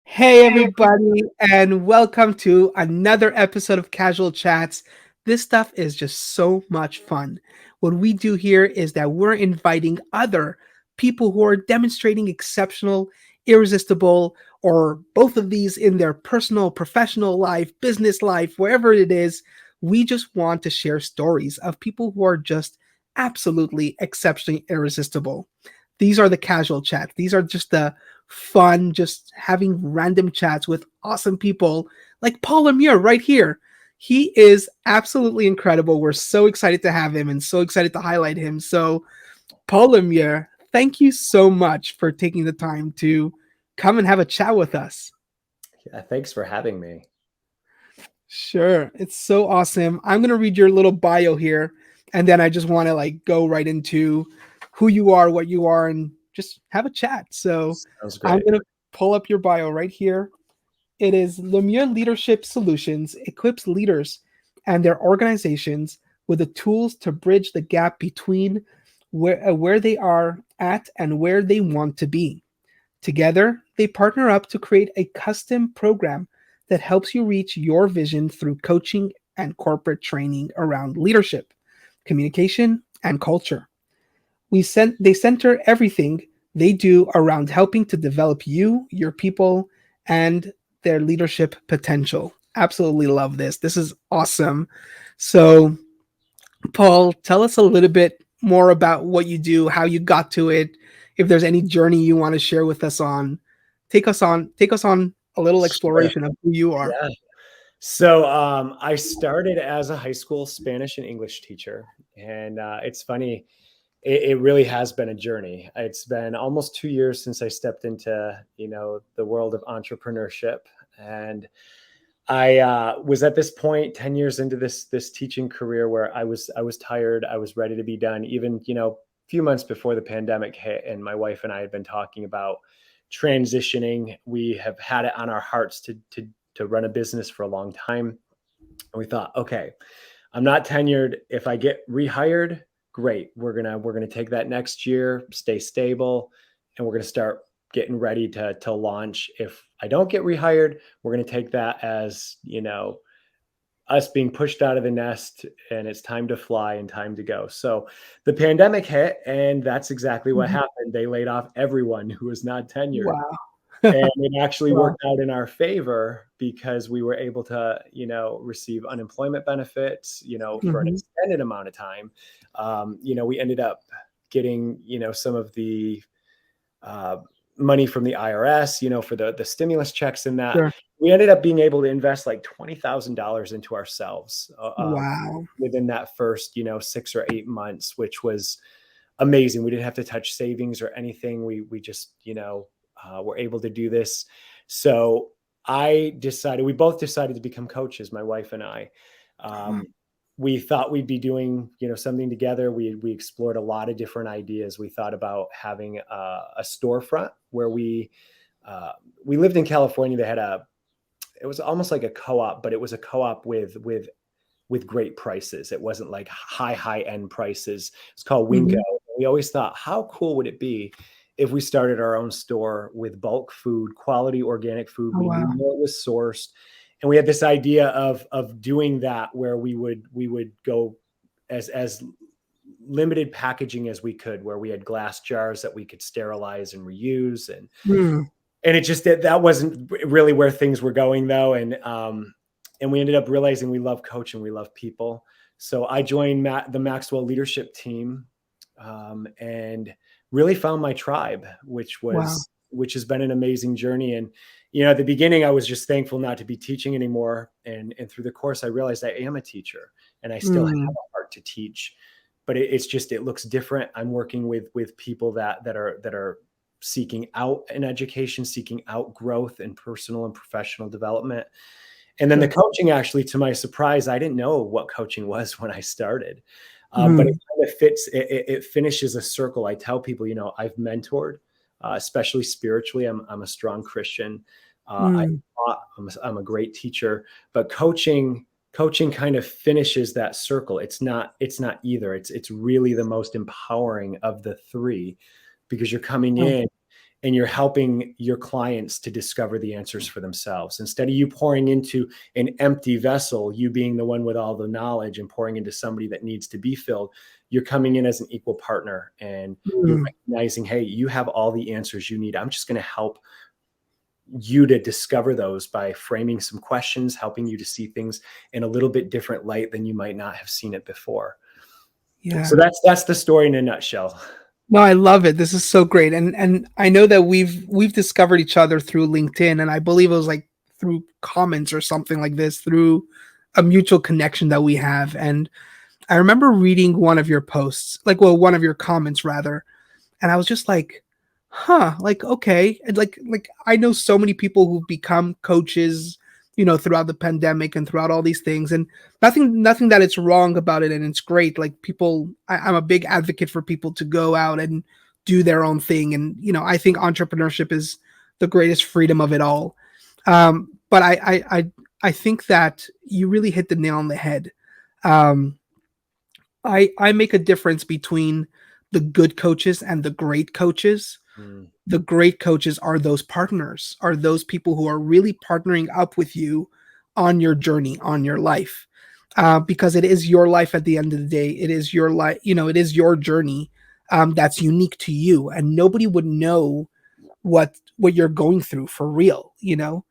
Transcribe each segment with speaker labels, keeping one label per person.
Speaker 1: Hey, everybody, and welcome to another episode of Casual Chats. This stuff is just so much fun. What we do here is that we're inviting other people who are demonstrating exceptional, irresistible, or both of these in their personal, professional life, business life, wherever it is. We just want to share stories of people who are just absolutely exceptionally irresistible. These are the casual chats. These are just the fun, just having random chats with awesome people like Paul Lemieux right here. He is absolutely incredible. We're so excited to have him and so excited to highlight him. So, Paul Lemieux, thank you so much for taking the time to come and have a chat with us.
Speaker 2: Yeah, thanks for having me.
Speaker 1: Sure. It's so awesome. I'm going to read your little bio here and then I just want to go right into who you are, what you are and just have a chat. So,
Speaker 2: Sounds
Speaker 1: I'm
Speaker 2: great.
Speaker 1: going to pull up your bio right here. It is Lemieux Leadership Solutions equips leaders and their organizations with the tools to bridge the gap between where they are at and where they want to be. Together, they partner up to create a custom program that helps you reach your vision through coaching and corporate training around leadership, communication, and culture. They center everything they do around helping to develop you, your people, and their leadership potential. Absolutely love this. This is awesome. So, Paul, tell us a little bit more about what you do, how you got to it. If there's any journey you want to share with us on, take us on a little
Speaker 2: Sure.
Speaker 1: exploration of who you are.
Speaker 2: Yeah. So I started as a high school Spanish and English teacher, and it's funny. It really has been a journey. It's been almost 2 years since I stepped into the world of entrepreneurship, and I was at this point 10 years into this teaching career where I was tired. I was ready to be done. Even a few months before the pandemic hit, and my wife and I had been talking about transitioning. We have had it on our hearts to run a business for a long time, and we thought, okay, I'm not tenured. If I get rehired, great. We're gonna take that next year, stay stable, and we're gonna start getting ready to launch. If I don't get rehired, we're gonna take that as us being pushed out of the nest, and it's time to fly and time to go. So the pandemic hit, and that's exactly what
Speaker 1: Mhm.
Speaker 2: happened. They laid off everyone who was not tenured,
Speaker 1: Wow.
Speaker 2: and it actually
Speaker 1: Wow.
Speaker 2: worked out in our favor because we were able to receive unemployment benefits for an
Speaker 1: Mhm.
Speaker 2: extended amount of time. We ended up getting some of the uh, money from the IRS, for the stimulus checks and that.
Speaker 1: Sure.
Speaker 2: We ended up being able to invest like $20,000 into ourselves
Speaker 1: Wow.
Speaker 2: within that first 6 or 8 months, which was amazing. We didn't have to touch savings or anything. We just were able to do this. So we both decided to become coaches, my wife and I. Um, we thought we'd be doing something together. We explored a lot of different ideas. We thought about having a storefront where uh, we lived in California. They had it was almost like a co-op, but it was a co-op with great prices. It wasn't like high end prices. It's called Winco.
Speaker 1: Mhm.
Speaker 2: We always thought, how cool would it be if we started our own store with bulk food, quality organic food?
Speaker 1: Oh,
Speaker 2: We knew
Speaker 1: wow.
Speaker 2: where it was sourced, and we had this idea of doing that where we would go as limited packaging as we could, where we had glass jars that we could sterilize and reuse,
Speaker 1: Mm.
Speaker 2: and it just that wasn't really where things were going though, and we ended up realizing we love coaching, we love people. So I joined the Maxwell leadership team, and really found my tribe,
Speaker 1: Wow.
Speaker 2: which has been an amazing journey. And at the beginning I was just thankful not to be teaching anymore, and through the course I realized I am a teacher and I still have
Speaker 1: Mm.
Speaker 2: a heart to teach, but it's just, it looks different. I'm working with people that are seeking out an education, seeking out growth and personal and professional development. And then the
Speaker 1: Sure.
Speaker 2: coaching, actually, to my surprise, I didn't know what coaching was when I started. But it
Speaker 1: Mm.
Speaker 2: kind of fits, it finishes a circle. I tell people, I've mentored, especially spiritually. I'm a strong Christian. I
Speaker 1: Mm.
Speaker 2: taught, I'm a great teacher, but coaching kind of finishes that circle. It's not either. It's really the most empowering of the three, because you're coming
Speaker 1: Oh,
Speaker 2: in and you're helping your clients to discover the answers for themselves. Instead of you pouring into an empty vessel, you being the one with all the knowledge and pouring into somebody that needs to be filled, you're coming in as an equal partner, and you're
Speaker 1: Mm.
Speaker 2: recognizing, hey, you have all the answers you need. I'm just going to help you to discover those by framing some questions, helping you to see things in a little bit different light than you might not have seen it before. So
Speaker 1: Yeah.
Speaker 2: that's the story in a nutshell.
Speaker 1: No, I love it. This is so great. And I know that we've discovered each other through LinkedIn, and I believe it was like through comments or something like this, through a mutual connection that we have. And I remember reading one of your posts, like, well, one of your comments rather, and I was just like, huh, like, okay. And like I know so many people who've become coaches, throughout the pandemic and throughout all these things. And nothing that it's wrong about it, and it's great. Like, people, I'm a big advocate for people to go out and do their own thing. And I think entrepreneurship is the greatest freedom of it all. But I think that you really hit the nail on the head. Um, I make a difference between the good coaches and the great coaches.
Speaker 2: Mm,
Speaker 1: The great coaches are those partners, are those people who are really partnering up with you on your journey, on your life. Because it is your life at the end of the day. It is your life, it is your journey, that's unique to you. And nobody would know what you're going through for real. The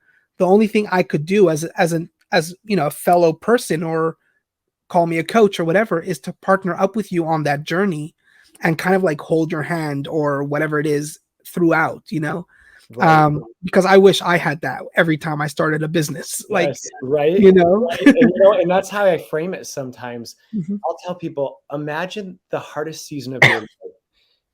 Speaker 1: only thing I could do as a fellow person, or call me a coach or whatever, is to partner up with you on that journey and kind of like hold your hand or whatever it is throughout,
Speaker 2: right.
Speaker 1: because I wish I had that every time I started a business, like,
Speaker 2: Yes. Right.
Speaker 1: you know.
Speaker 2: Right. And that's how I frame it sometimes.
Speaker 1: Mhm.
Speaker 2: I'll tell people, imagine the hardest season of your life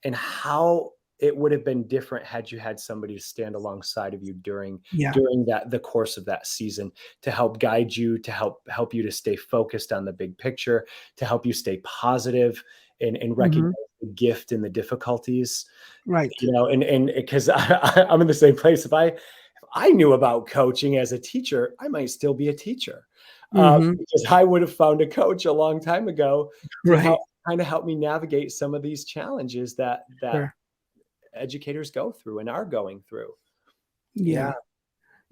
Speaker 2: and how it would have been different had you had somebody to stand alongside of you during
Speaker 1: Yeah.
Speaker 2: the course of that season, to help guide you, to help you to stay focused on the big picture, to help you stay positive, and recognize
Speaker 1: Mhm.
Speaker 2: the gift in the difficulties.
Speaker 1: Right.
Speaker 2: And because I'm in the same place. If I knew about coaching as a teacher, I might still be a teacher,
Speaker 1: Mhm.
Speaker 2: because I would have found a coach a long time ago to
Speaker 1: Right.
Speaker 2: help me navigate some of these challenges that
Speaker 1: Sure.
Speaker 2: educators go through and are going through. Yeah.
Speaker 1: Yeah.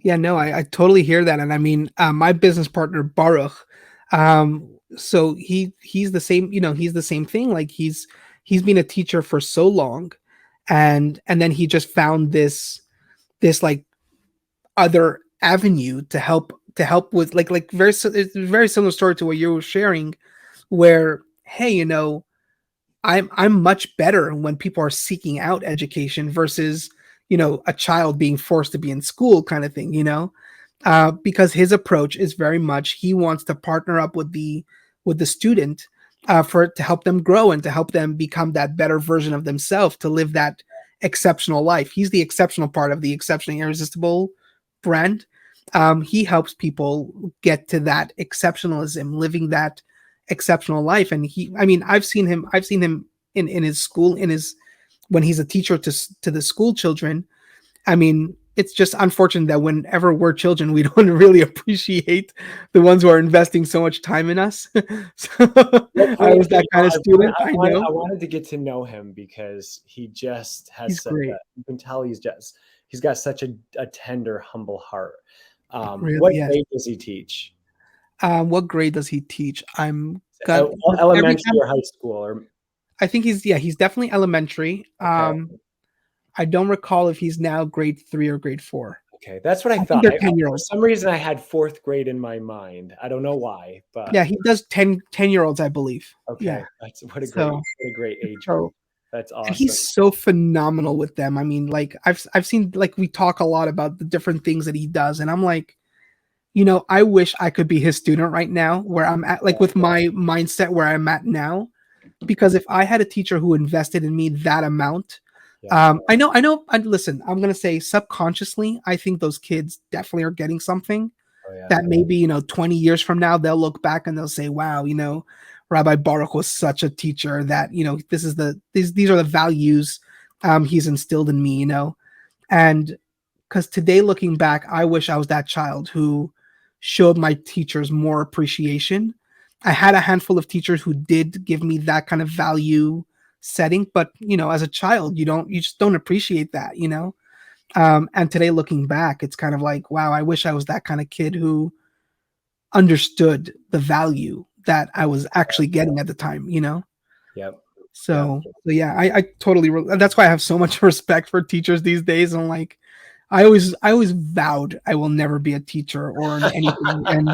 Speaker 1: Yeah, no, I totally hear that. And I mean, my business partner Baruch, so he's the same, he's the same thing. Like, he's been a teacher for so long, and then he just found this like other avenue to help with, like, it's a very similar story to what you were sharing, where, hey, I'm much better when people are seeking out education versus, a child being forced to be in school, kind of thing, because his approach is very much, he wants to partner up with the student, for to help them grow and to help them become that better version of themselves, to live that exceptional life. He's the exceptional part of the Exceptionally Irresistible brand. He helps people get to that exceptionalism, living that exceptional life. And I mean, I've seen him in his school, when he's a teacher to the school children. I mean, it's just unfortunate that whenever we're children, we don't really appreciate the ones who are investing so much time in us. So
Speaker 2: What
Speaker 1: I
Speaker 2: great
Speaker 1: was that kind of student, I know.
Speaker 2: I wanted to get to know him because he just has
Speaker 1: He's
Speaker 2: such a,
Speaker 1: great.
Speaker 2: you can tell he's got such a tender, humble heart.
Speaker 1: Really,
Speaker 2: What
Speaker 1: yes.
Speaker 2: grade does he teach?
Speaker 1: What grade does he teach? I'm got
Speaker 2: El
Speaker 1: every
Speaker 2: Elementary
Speaker 1: time.
Speaker 2: or high school, or
Speaker 1: I think he's definitely elementary.
Speaker 2: okay.
Speaker 1: I don't recall if he's now grade 3 or grade 4.
Speaker 2: Okay, that's what I
Speaker 1: I think
Speaker 2: thought.
Speaker 1: they're
Speaker 2: I
Speaker 1: 10-year
Speaker 2: for
Speaker 1: olds.
Speaker 2: some reason, I had 4th grade in my mind. I don't know why, but
Speaker 1: Yeah, he does 10-year olds, I believe. Yeah.
Speaker 2: okay. That's
Speaker 1: So
Speaker 2: what a great age group.
Speaker 1: so
Speaker 2: That's
Speaker 1: and
Speaker 2: awesome.
Speaker 1: he's so phenomenal with them. I mean, like, I've seen, like, we talk a lot about the different things that he does, and I'm like, I wish I could be his student right now, where I'm at, like, with my mindset where I'm at now. Because if I had a teacher who invested in me that amount,
Speaker 2: Yeah.
Speaker 1: I know. Listen, I'm gonna say subconsciously, I think those kids definitely are getting something
Speaker 2: Oh, yeah.
Speaker 1: that maybe, 20 years from now, they'll look back and they'll say, wow, Rabbi Baruch was such a teacher that, these are the values, he's instilled in me, and because today, looking back, I wish I was that child who showed my teachers more appreciation. I had a handful of teachers who did give me that kind of value, setting, but as a child, you just don't appreciate that, and today looking back, it's kind of like, wow, I wish I was that kind of kid who understood the value that I was actually getting at the time.
Speaker 2: Yep. Yep.
Speaker 1: So yeah, I totally that's why I have so much respect for teachers these days. And like, I always vowed I will never be a teacher or anything. And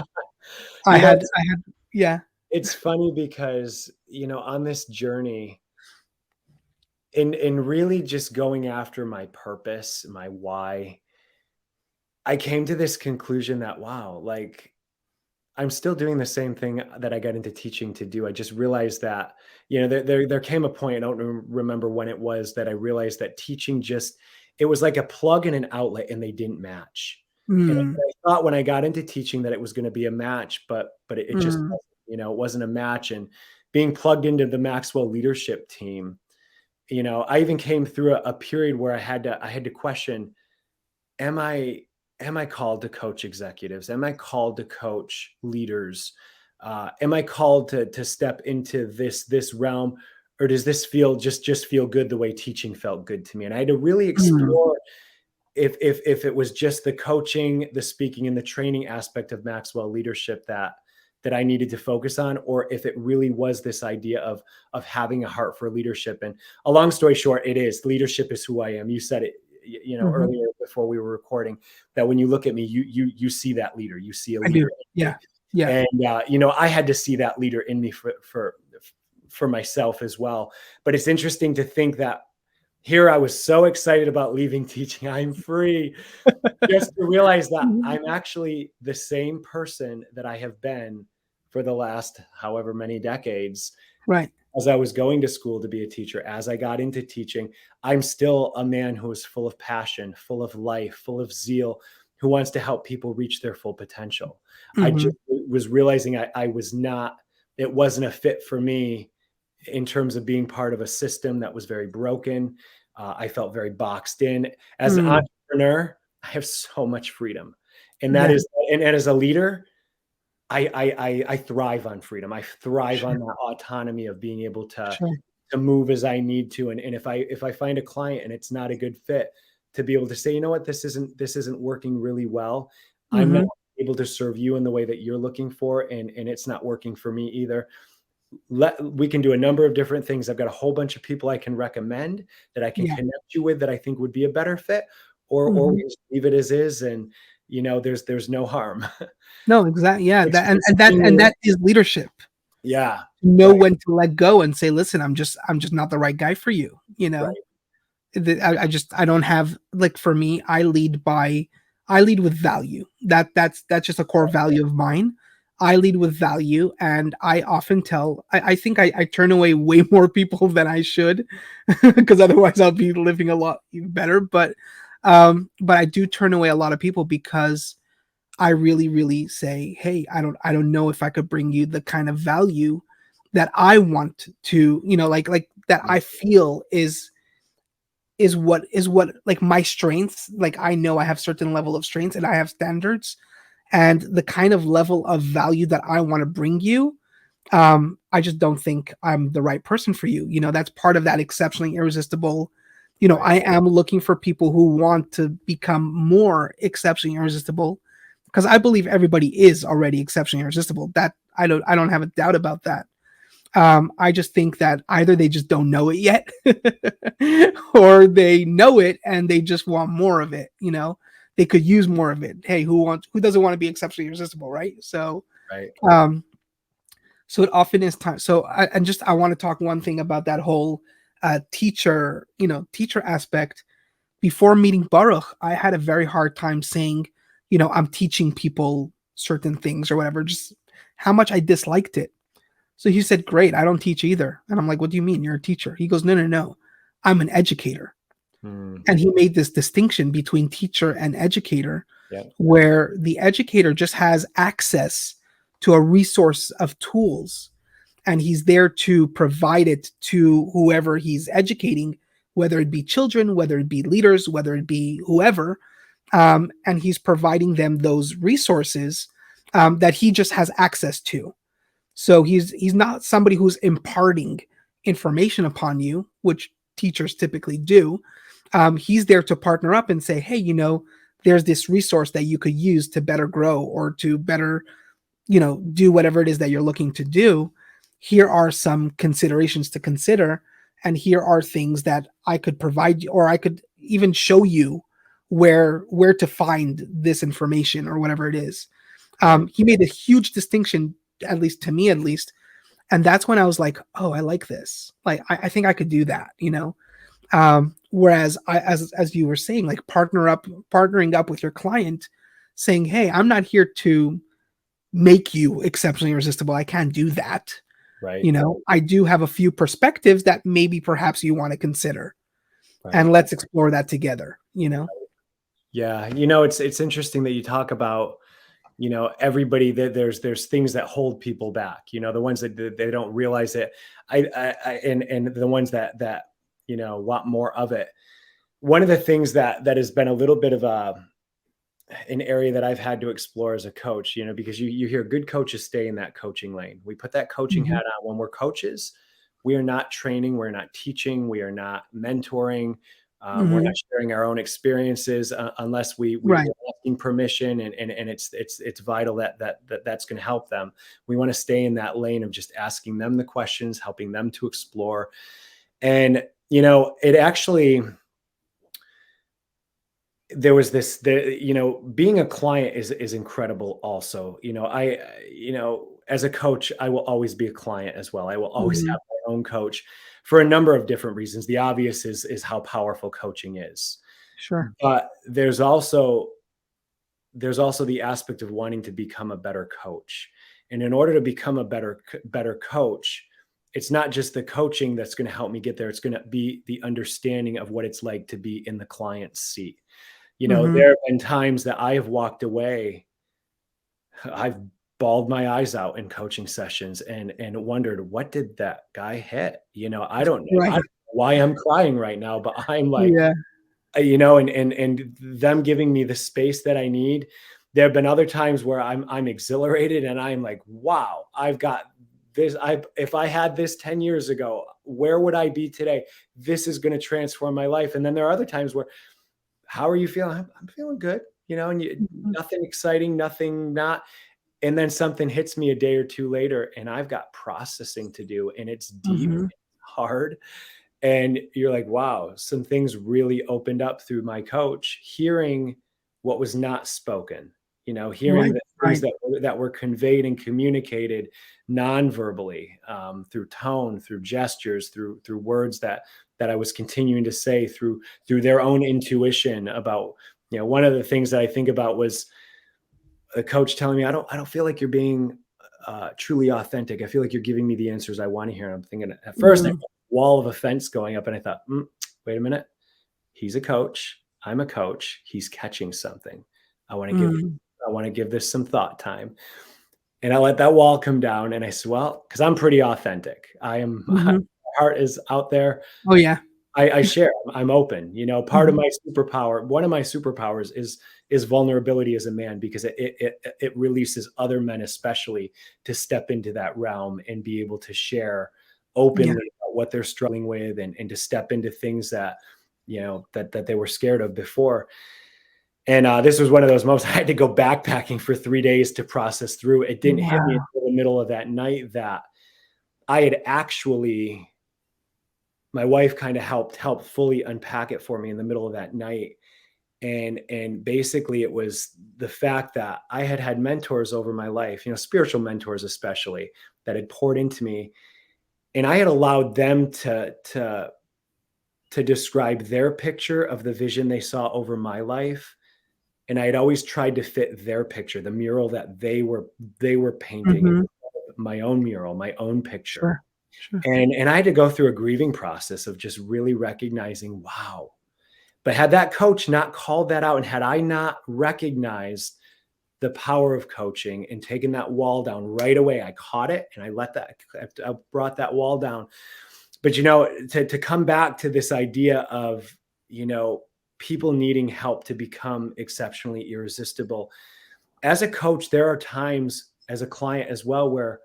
Speaker 1: I
Speaker 2: You know,
Speaker 1: had
Speaker 2: it's,
Speaker 1: I had yeah.
Speaker 2: it's funny because, on this journey, in really just going after my purpose, my why, I came to this conclusion that, wow, like I'm still doing the same thing that I got into teaching to do. I just realized that, there came a point, I don't remember when it was, that I realized that teaching just, it was like a plug and an outlet, and they didn't match. And
Speaker 1: Mm,
Speaker 2: I thought when I got into teaching that it was going to be a match, but it just
Speaker 1: mm,
Speaker 2: wasn't, it wasn't a match. And being plugged into the Maxwell leadership team, I even came through a period where I had to question, am I am I called to coach executives? Am I called to coach leaders? Am I called to step into this realm, or does this just feel good the way teaching felt good to me? And I had to really
Speaker 1: mm,
Speaker 2: explore if it was just the coaching, the speaking, and the training aspect of Maxwell leadership that I needed to focus on, or if it really was this idea of having a heart for leadership. And a long story short, it is, leadership is who I am. You said it,
Speaker 1: mhm.
Speaker 2: earlier before we were recording, that when you look at me, you see that leader, you see a
Speaker 1: I do.
Speaker 2: leader in
Speaker 1: Yeah.
Speaker 2: me.
Speaker 1: Yeah.
Speaker 2: And I had to see that leader in me for myself as well. But it's interesting to think that here I was so excited about leaving teaching. I'm free, just to realize that
Speaker 1: Mhm.
Speaker 2: I'm actually the same person that I have been for the last however many decades.
Speaker 1: Right.
Speaker 2: As I was going to school to be a teacher, as I got into teaching, I'm still a man who is full of passion, full of life, full of zeal, who wants to help people reach their full potential. I
Speaker 1: Mhm.
Speaker 2: just was realizing I was not, it wasn't a fit for me in terms of being part of a system that was very broken. I felt very boxed in. As an
Speaker 1: Mm.
Speaker 2: entrepreneur, I have so much freedom, and that
Speaker 1: Yeah.
Speaker 2: is, and as a leader, I thrive on freedom. I thrive on
Speaker 1: Sure.
Speaker 2: that autonomy of being able
Speaker 1: Sure.
Speaker 2: to move as I need to. And if I find a client and it's not a good fit, to be able to say, you know what, this isn't working really well. I'm not
Speaker 1: Mhm.
Speaker 2: able to serve you in the way that you're looking for, and it's not working for me either. We can do a number of different things. I've got a whole bunch of people I can recommend that I can
Speaker 1: Yeah.
Speaker 2: connect you with that I think would be a better fit, or
Speaker 1: Mhm.
Speaker 2: we just leave it as is. And there's no harm.
Speaker 1: No, exactly. Yeah,
Speaker 2: Ex-
Speaker 1: that and
Speaker 2: extremely-
Speaker 1: that is leadership.
Speaker 2: yeah,
Speaker 1: Know
Speaker 2: right,
Speaker 1: when to let go and say, "Listen, I'm just not the right guy for you."
Speaker 2: right,
Speaker 1: I don't have, like, for me, I lead with value. That's just a core value of mine. I lead with value, and I often I think I turn away way more people than I should, because otherwise I'll be living a lot better. But I do turn away a lot of people because I really, really say, hey, I don't know if I could bring you the kind of value that I want to, like that
Speaker 2: mm,
Speaker 1: I feel is what like my strengths. Like, I know I have certain level of strengths and I have standards, and the kind of level of value that I want to bring you, I just don't think I'm the right person for you. That's part of that exceptionally irresistible.
Speaker 2: right,
Speaker 1: I am looking for people who want to become more exceptionally irresistible, because I believe everybody is already exceptionally irresistible. That I don't have a doubt about that. I just think that either they just don't know it yet, or they know it and they just want more of it. They could use more of it. Hey, who doesn't want to be exceptionally irresistible, right?
Speaker 2: right.
Speaker 1: Um, so it often is time. I want to talk one thing about that whole teacher aspect. Before meeting Baruch, I had a very hard time saying, I'm teaching people certain things or whatever, just how much I disliked it. So he said, "Great, I don't teach either." And I'm like, "What do you mean? You're a teacher?" He goes, "No, no, no. I'm an educator."
Speaker 2: Mm,
Speaker 1: And he made this distinction between teacher and educator,
Speaker 2: yeah,
Speaker 1: where the educator just has access to a resource of tools, and he's there to provide it to whoever he's educating, whether it be children, whether it be leaders, whether it be whoever. And he's providing them those resources that he just has access to. So he's not somebody who's imparting information upon you, which teachers typically do. He's there to partner up and say, hey, there's this resource that you could use to better grow or to better, do whatever it is that you're looking to do. Here are some considerations to consider. And here are things that I could provide you, or I could even show you where to find this information or whatever it is.
Speaker 2: Right.
Speaker 1: He made a huge distinction, at least to me, at least. And that's when I was like, oh, I like this. Like, I think I could do that. Whereas as you were saying, like partnering up with your client, saying, hey, I'm not here to make you exceptionally irresistible. I can't do that.
Speaker 2: Right.
Speaker 1: I do have a few perspectives that maybe perhaps you want to consider, and
Speaker 2: Right.
Speaker 1: let's explore that together.
Speaker 2: Yeah. It's interesting that you talk about, everybody, that there's things that hold people back, the ones that they don't realize it. And the ones that want more of it. One of the things that has been a little bit of an area that I've had to explore as a coach, because you hear good coaches stay in that coaching lane. We put that coaching
Speaker 1: Mhm.
Speaker 2: hat on when we're coaches. We are not training. We're not teaching. We are not mentoring. We're
Speaker 1: Mhm.
Speaker 2: not sharing our own experiences unless we're
Speaker 1: Right.
Speaker 2: asking permission, and it's vital that's going to help them. We want to stay in that lane of just asking them the questions, helping them to explore. And it actually, there was being a client is incredible also. As a coach, I will always be a client as well. I will always
Speaker 1: Mhm.
Speaker 2: have my own coach for a number of different reasons. The obvious is how powerful coaching is.
Speaker 1: Sure.
Speaker 2: But there's also the aspect of wanting to become a better coach. And in order to become a better coach, it's not just the coaching that's going to help me get there. It's going to be the understanding of what it's like to be in the client's seat.
Speaker 1: Mhm.
Speaker 2: There have been times that I have walked away. I've bawled my eyes out in coaching sessions and wondered, what did that guy hit? I don't know. I
Speaker 1: Right.
Speaker 2: don't know why I'm crying right now, but I'm like,
Speaker 1: Yeah.
Speaker 2: and them giving me the space that I need. There have been other times where I'm exhilarated and I'm like, wow, I've got this. If I had this 10 years ago, where would I be today? This is going to transform my life. And then there are other times where, how are you feeling? I'm feeling good, and
Speaker 1: Mhm.
Speaker 2: nothing exciting, nothing not. And then something hits me a day or two later and I've got processing to do, and it's deep,
Speaker 1: Mhm.
Speaker 2: hard. And you're like, wow, some things really opened up through my coach, hearing what was not spoken, hearing
Speaker 1: Right.
Speaker 2: the things
Speaker 1: Right.
Speaker 2: that were conveyed and communicated non-verbally, through tone, through gestures, through words that I was continuing to say, through their own intuition about, one of the things that I think about was a coach telling me, I don't feel like you're being truly authentic. I feel like you're giving me the answers I want to hear. And I'm thinking, at first, I
Speaker 1: Mhm.
Speaker 2: felt a wall of offense going up, and I thought, wait a minute. He's a coach. I'm a coach. He's catching something. I want to give
Speaker 1: Mhm.
Speaker 2: I want to give this some thought time. And I let that wall come down, and I said, well, because I'm pretty authentic. My
Speaker 1: Mhm.
Speaker 2: heart is out there.
Speaker 1: Oh, yeah.
Speaker 2: I share. I'm open. Part of
Speaker 1: Mhm.
Speaker 2: my superpower, one of my superpowers is vulnerability as a man, because it releases other men, especially, to step into that realm and be able to share
Speaker 1: Yeah.
Speaker 2: openly about what they're struggling with, and to step into things that that they were scared of before. And this was one of those moments. I had to go backpacking for 3 days to process through. It didn't hit me
Speaker 1: Wow.
Speaker 2: until the middle of that night that I had actually, my wife kind of helped fully unpack it for me in the middle of that night. And basically it was the fact that I had mentors over my life, spiritual mentors especially, that had poured into me, and I had allowed them to describe their picture of the vision they saw over my life. And I had always tried to fit their picture, the mural that they were painting,
Speaker 1: Mhm.
Speaker 2: my own mural, my own picture.
Speaker 1: Sure. Sure.
Speaker 2: And I had to go through a grieving process of just really recognizing, wow. But had that coach not called that out, and had I not recognized the power of coaching and taken that wall down right away, I caught it and I brought that wall down. But to come back to this idea of, people needing help to become exceptionally irresistible. As a coach, there are times, as a client as well, where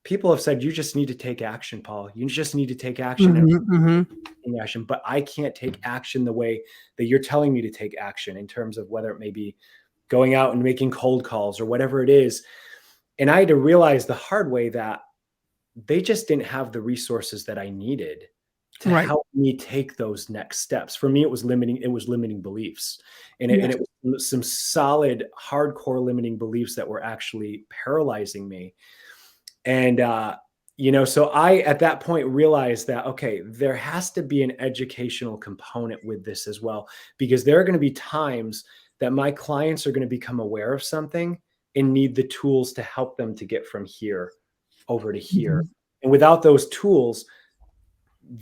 Speaker 2: people have said, you just need to take action, Paul. You just need to take action and
Speaker 1: Hmm.
Speaker 2: taking action. But I can't take action the way that you're telling me to take action, in terms of whether it may be going out and making cold calls or whatever it is. And I had to realize the hard way that they just didn't have the resources that I needed to
Speaker 1: Right.
Speaker 2: help me take those next steps. For me, it was limiting beliefs. And
Speaker 1: Yes.
Speaker 2: it was some solid, hardcore limiting beliefs that were actually paralyzing me. And, so I, at that point, realized that, okay, there has to be an educational component with this as well, because there are going to be times that my clients are going to become aware of something and need the tools to help them to get from here over to here.
Speaker 1: Hmm.
Speaker 2: And without those tools,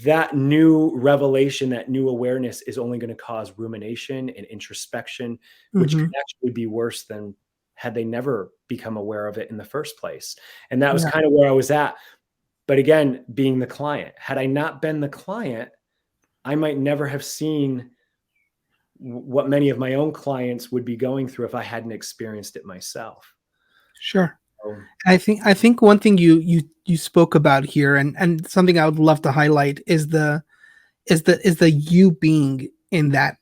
Speaker 2: that new revelation, that new awareness is only going to cause rumination and introspection, which could
Speaker 1: Hmm.
Speaker 2: actually be worse than had they never become aware of it in the first place. And that was
Speaker 1: Yeah.
Speaker 2: kind of where I was at. But again, being the client, had I not been the client, I might never have seen what many of my own clients would be going through if I hadn't experienced it myself.
Speaker 1: Sure.
Speaker 2: So,
Speaker 1: I think one thing you spoke about here, and something I would love to highlight is the you being in that.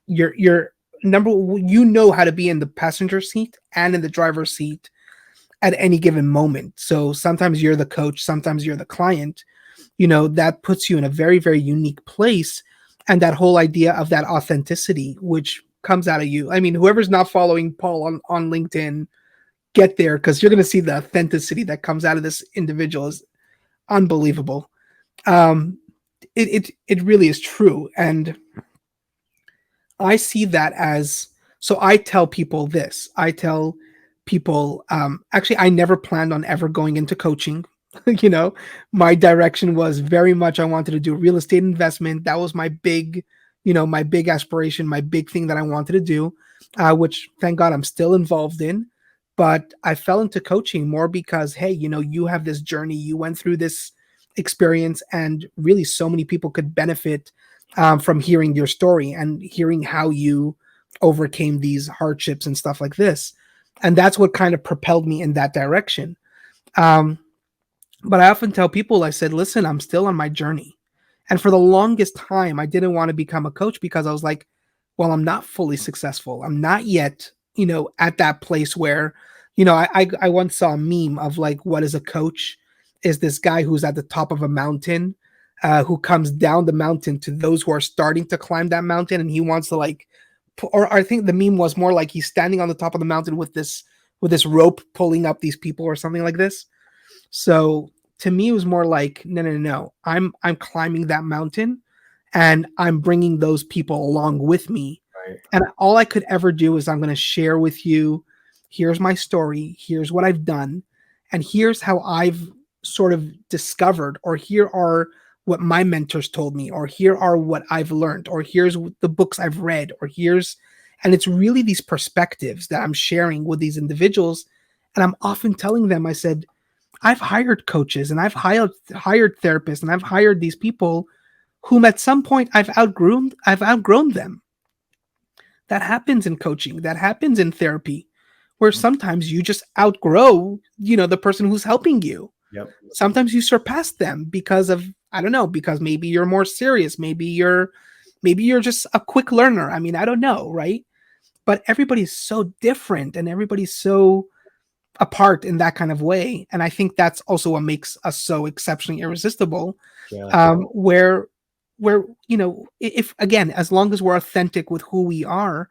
Speaker 1: Your number, you know how to be in the passenger seat and in the driver's seat at any given moment. So sometimes you're the coach, sometimes you're the client. That puts you in a very, very unique place. And that whole idea of that authenticity, which comes out of you. I mean, whoever's not following Paul on LinkedIn, get there, because you're going to see the authenticity that comes out of this individual is unbelievable. Um, it really is true. And I see that as, so I tell people this. I tell people, actually, I never planned on ever going into coaching. you know, my direction was very much, I wanted to do real estate investment. That was my big aspiration, my big thing that I wanted to do, which thank God I'm still involved in. But I fell into coaching more because, hey, you have this journey, you went through this experience, and really so many people could benefit from hearing your story and hearing how you overcame these hardships and stuff like this. And that's what kind of propelled me in that direction. Um, but I often tell people, I said, listen, I'm still on my journey. And for the longest time, I didn't want to become a coach because I was like, well, I'm not fully successful. I'm not yet, at that place where, I once saw a meme of like, what is a coach? Is this guy who's at the top of a mountain, who comes down the mountain to those who are starting to climb that mountain, and he wants to like, or I think the meme was more like he's standing on the top of the mountain with this rope pulling up these people or something like this. So to me, it was more like, no, no, no. I'm climbing that mountain, and I'm bringing those people along with me.
Speaker 2: right.
Speaker 1: And all I could ever do is I'm going to share with you. Here's my story. Here's what I've done, and here's how I've sort of discovered, or here are what my mentors told me, or here are what I've learned, or here's the books I've read, or here's, and it's really these perspectives that I'm sharing with these individuals. And I'm often telling them, I said, I've hired coaches and I've hired therapists and I've hired these people whom at some point I've outgrown them. That happens in coaching, that happens in therapy, where sometimes you just outgrow, the person who's helping you.
Speaker 2: Yep.
Speaker 1: Sometimes you surpass them because of, I don't know, because maybe you're more serious, maybe you're just a quick learner. I mean, I don't know, right? But everybody's so different and everybody's so apart in that kind of way. And I think that's also what makes us so exceptionally irresistible.
Speaker 2: Yeah.
Speaker 1: Where if again, as long as we're authentic with who we are,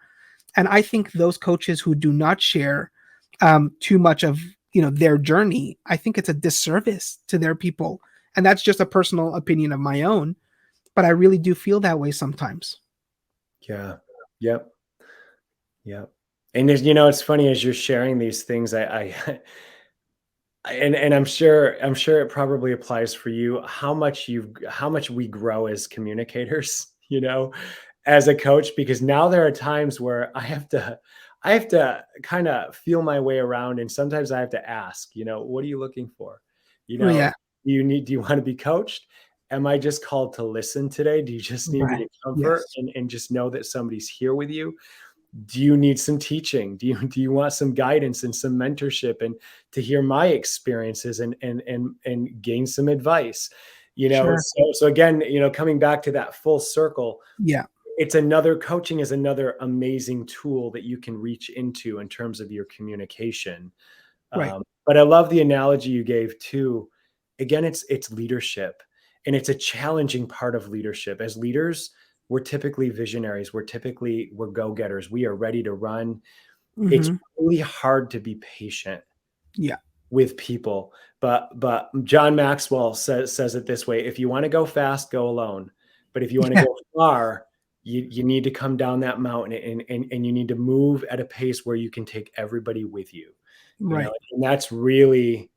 Speaker 1: and I think those coaches who do not share too much of their journey, I think it's a disservice to their people. And that's just a personal opinion of my own, but I really do feel that way sometimes.
Speaker 2: Yeah. Yep. Yep. And there's, it's funny as you're sharing these things, and I'm sure it probably applies for you, how much we grow as communicators, as a coach, because now there are times where I have to kind of feel my way around, and sometimes I have to ask, what are you looking for? You
Speaker 1: Oh
Speaker 2: know,
Speaker 1: yeah.
Speaker 2: do you want to be coached? Am I just called to listen today? Do you just need me
Speaker 1: Right.
Speaker 2: to comfort
Speaker 1: Yes.
Speaker 2: and just know that somebody's here with you? do you need some teaching? Do you want some guidance and some mentorship, and to hear my experiences and gain some advice?
Speaker 1: Sure.
Speaker 2: So again, coming back to that full circle,
Speaker 1: Yeah.
Speaker 2: coaching is another amazing tool that you can reach into in terms of your communication.
Speaker 1: Right.
Speaker 2: But I love the analogy you gave too. Again, it's leadership, and it's a challenging part of leadership. As leaders, we're typically visionaries. We're go-getters. We are ready to run. It's
Speaker 1: Hmm.
Speaker 2: really hard to be patient
Speaker 1: Yeah.
Speaker 2: with people. But John Maxwell says it this way: if you want to go fast, go alone. But if you want to
Speaker 1: Yeah.
Speaker 2: go far, you need to come down that mountain, and you need to move at a pace where you can take everybody with you.
Speaker 1: Right.
Speaker 2: And that's really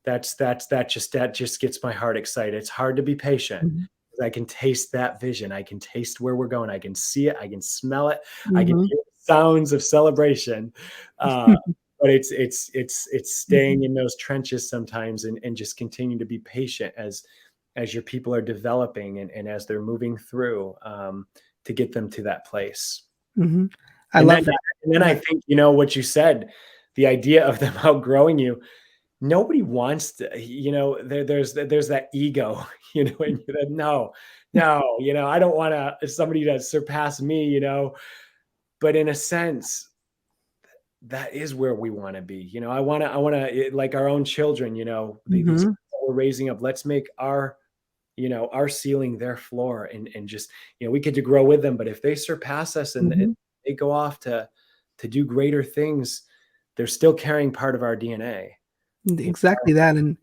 Speaker 2: that just gets my heart excited. It's hard to be patient.
Speaker 1: Hmm.
Speaker 2: I can taste that vision. I can taste where we're going. I can see it. I can smell it. I can
Speaker 1: Hmm.
Speaker 2: hear the sounds of celebration. Uh, but it's staying in those trenches sometimes, and just continue to be patient as your people are developing, and as they're moving through, to get them to that place.
Speaker 1: Hmm. I
Speaker 2: And
Speaker 1: love
Speaker 2: then
Speaker 1: that.
Speaker 2: and then I
Speaker 1: Yeah.
Speaker 2: think, what you said, the idea of them outgrowing you, nobody wants to, there's that ego, and you're like, no, no, I don't want somebody to surpass me, but in a sense, that is where we want to be. I want to like our own children, these
Speaker 1: Hmm.
Speaker 2: we're raising up. Let's make our ceiling their floor, and just, we get to grow with them. But if they surpass us, and
Speaker 1: Hmm.
Speaker 2: they go off to do greater things, they're still carrying part of our DNA.
Speaker 1: Exactly that. And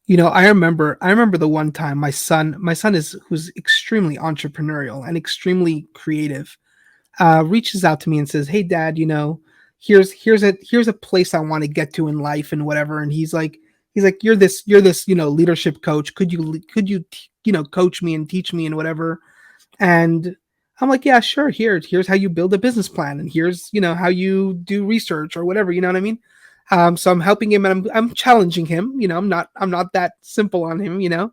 Speaker 1: I remember the one time my son is who's extremely entrepreneurial and extremely creative, reaches out to me and says, "Hey, Dad, here's a place I want to get to in life and whatever." And he's like, you're this leadership coach. Could you coach me and teach me and whatever? And I'm like, yeah, sure. Here's how you build a business plan, and here's how you do research or whatever. You know what I mean? So I'm helping him, and I'm challenging him. I'm not that simple on him.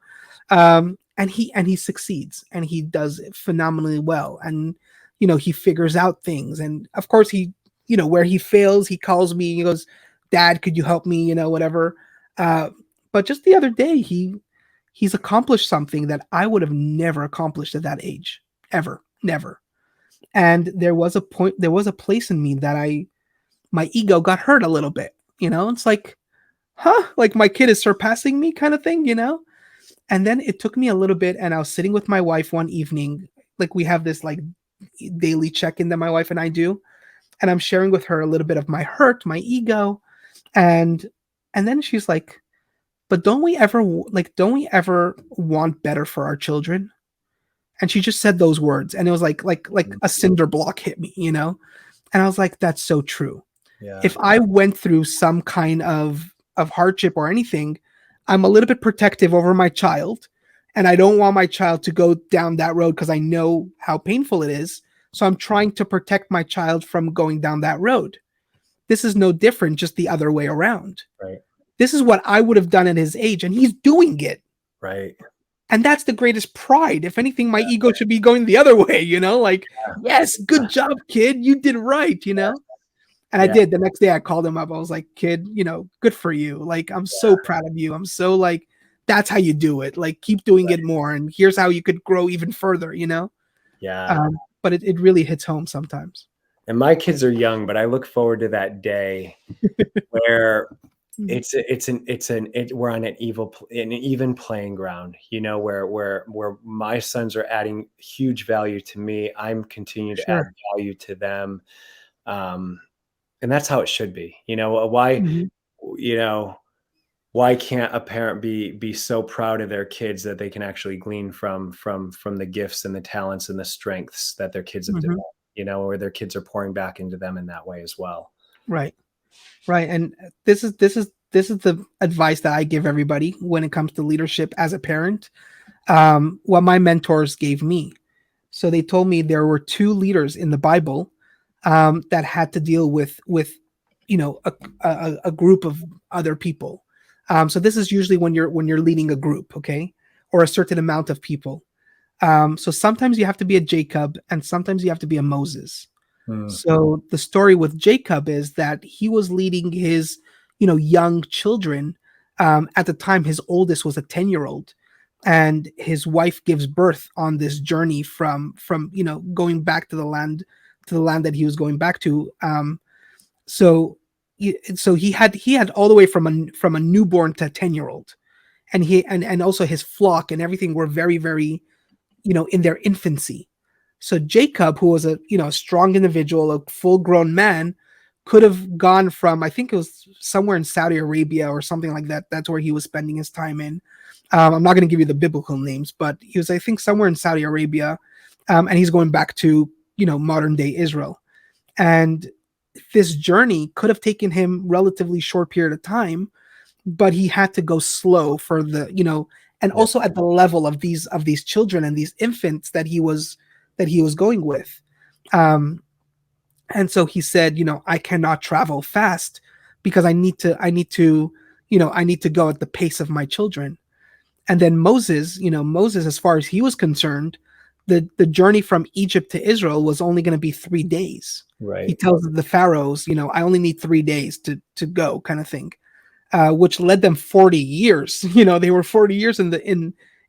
Speaker 1: And he succeeds, and he does it phenomenally well, and he figures out things, and of course where he fails, he calls me. He goes, "Dad, could you help me?" Whatever. Uh, but just the other day, he's accomplished something that I would have never accomplished at that age, ever, never. And there was a place in me that my ego got hurt a little bit. It's like, huh, like my kid is surpassing me, kind of thing. And then it took me a little bit, and I was sitting with my wife one evening, like we have this like daily check-in that my wife and I do, and I'm sharing with her a little bit of my hurt, my ego, and and then she's like, "But don't we ever want better for our children?" And she just said those words, and it was like a cinder block hit me. And I was like, "That's so true."
Speaker 2: Yeah.
Speaker 1: If I went through some kind of hardship or anything, I'm a little bit protective over my child, and I don't want my child to go down that road because I know how painful it is. So I'm trying to protect my child from going down that road. This is no different, just the other way around.
Speaker 2: Right.
Speaker 1: This is what I would have done at his age, and he's doing it.
Speaker 2: Right.
Speaker 1: And that's the greatest pride. If anything, my ego should be going the other way. Like, yes, good job, kid. You did right. And I
Speaker 2: Yeah.
Speaker 1: did. The next day I called him up. I was like, "Kid, good for you. Like, I'm so proud of you. I'm so like, that's how you do it. Like, keep doing it more. And here's how you could grow even further."
Speaker 2: Yeah.
Speaker 1: But it really hits home sometimes.
Speaker 2: And my kids are young, but I look forward to that day where
Speaker 1: Mhm.
Speaker 2: we're on an even playing ground, where my sons are adding huge value to me. I'm continuing to add
Speaker 1: Sure.
Speaker 2: value to them. Um, and that's how it should be. Why,
Speaker 1: Mhm.
Speaker 2: you know, why can't a parent be so proud of their kids that they can actually glean from the gifts and the talents and the strengths that their kids have
Speaker 1: Mhm.
Speaker 2: developed, or their kids are pouring back into them in that way as well.
Speaker 1: Right. Right. And this is the advice that I give everybody when it comes to leadership as a parent. What my mentors gave me. So they told me there were two leaders in the Bible that had to deal with a group of other people. So this is usually when you're leading a group, okay, or a certain amount of people. So sometimes you have to be a Jacob, and sometimes you have to be a Moses.
Speaker 2: Mm.
Speaker 1: So the story with Jacob is that he was leading his, young children. At the time, his oldest was a 10-year-old, and his wife gives birth on this journey from going back to the land that he was going back to. So he had all the way from a newborn to a 10-year-old, and and also his flock and everything were very, very, in their infancy. So Jacob, who was a strong individual, a full grown man, could have gone from, I think it was somewhere in Saudi Arabia or something like that. That's where he was spending his time in. I'm not going to give you the biblical names, but he was, I think, somewhere in Saudi Arabia, and he's going back to modern day Israel. And this journey could have taken him relatively short period of time, but he had to go slow for and
Speaker 2: Yeah.
Speaker 1: also at the level of these children and these infants that he was going with. Um, and so he said, I cannot travel fast because I need to go at the pace of my children. And then Moses, as far as he was concerned, the journey from Egypt to Israel was only going to be 3 days. He
Speaker 2: Right.
Speaker 1: tells the pharaohs, I only need 3 days to go, kind of thing, which led them 40 years. They were 40 years in the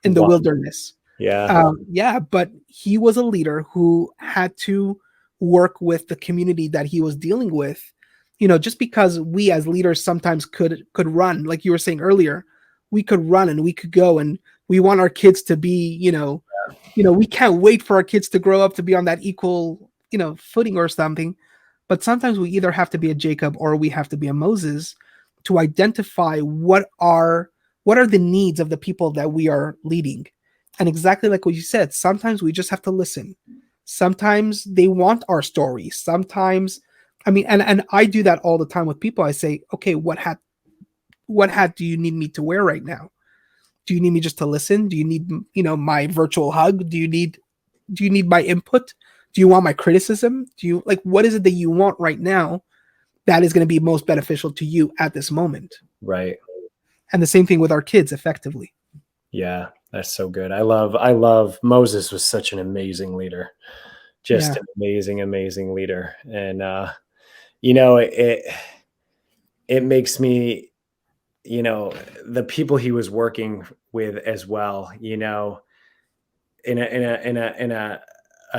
Speaker 2: Wow.
Speaker 1: wilderness.
Speaker 2: Yeah.
Speaker 1: Yeah, but he was a leader who had to work with the community that he was dealing with. Just because we as leaders sometimes could run, like you were saying earlier, we could run and we could go, and we want our kids to be, we can't wait for our kids to grow up to be on that equal, footing or something. But sometimes we either have to be a Jacob or we have to be a Moses to identify what are the needs of the people that we are leading. And exactly like what you said, sometimes we just have to listen. Sometimes they want our story. Sometimes, I mean, and I do that all the time with people. I say, okay, what hat do you need me to wear right now? Do you need me just to listen? Do you need, my virtual hug? Do you need my input? Do you want my criticism? Do you like, what is it that you want right now that is going to be most beneficial to you at this moment?
Speaker 2: Right.
Speaker 1: And the same thing with our kids, effectively.
Speaker 2: Yeah. That's so good. I love Moses was such an amazing leader. Just
Speaker 1: Yeah.
Speaker 2: an amazing, amazing leader. And you know, it makes me, the people he was working with as well, in a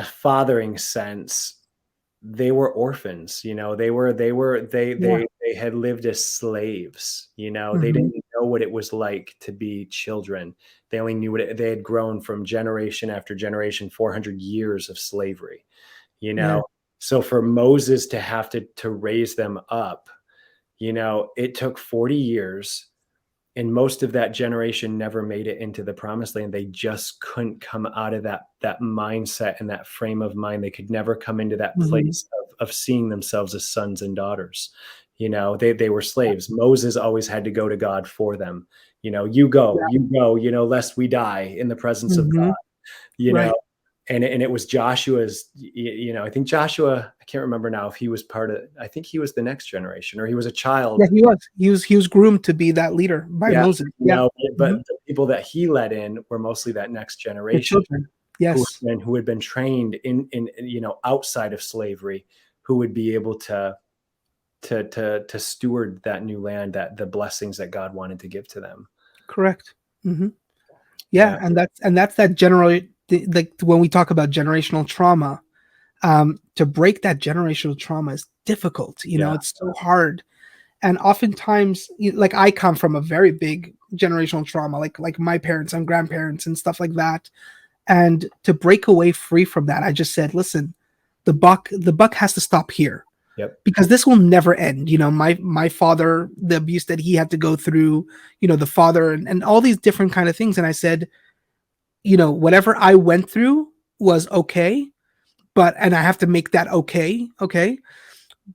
Speaker 2: fathering sense, they were orphans.
Speaker 1: Yeah.
Speaker 2: They had lived as slaves. They
Speaker 1: Hmm.
Speaker 2: didn't know what it was like to be children. They only knew they had grown from generation after generation, 400 years of slavery. you
Speaker 1: Yeah.
Speaker 2: know so for Moses to have to raise them up, it took 40 years, and most of that generation never made it into the promised land. They just couldn't come out of that mindset and that frame of mind. They could never come into that
Speaker 1: Hmm.
Speaker 2: place of seeing themselves as sons and daughters. They were slaves. Moses always had to go to God for them.
Speaker 1: Yeah.
Speaker 2: You go, lest we die in the presence of
Speaker 1: Hmm.
Speaker 2: God. you know
Speaker 1: Right.
Speaker 2: and it was Joshua's. I think Joshua, I can't remember now if he was part of, I think he was the next generation, or he was a
Speaker 1: Yeah,
Speaker 2: child.
Speaker 1: he was groomed to be that leader by
Speaker 2: Yeah,
Speaker 1: Moses. Yeah.
Speaker 2: but
Speaker 1: Hmm.
Speaker 2: the people that he let in were mostly that next
Speaker 1: The
Speaker 2: generation
Speaker 1: children. Yes.
Speaker 2: who had been trained in outside of slavery, who would be able to steward that new land, that the blessings that God wanted to give to them.
Speaker 1: Correct. Hmm. Yeah,
Speaker 2: Yeah,
Speaker 1: and that's that like when we talk about generational trauma, to break that generational trauma is difficult.
Speaker 2: yeah,
Speaker 1: It's so hard. And oftentimes, like, I come from a very big generational trauma, like my parents and grandparents and stuff like that. And to break away free from that, I just said, listen, the buck has to stop here,
Speaker 2: yep,
Speaker 1: because this will never end. My father, the abuse that he had to go through, the father, and all these different kind of things. And I said, whatever I went through was okay, and I have to make that okay.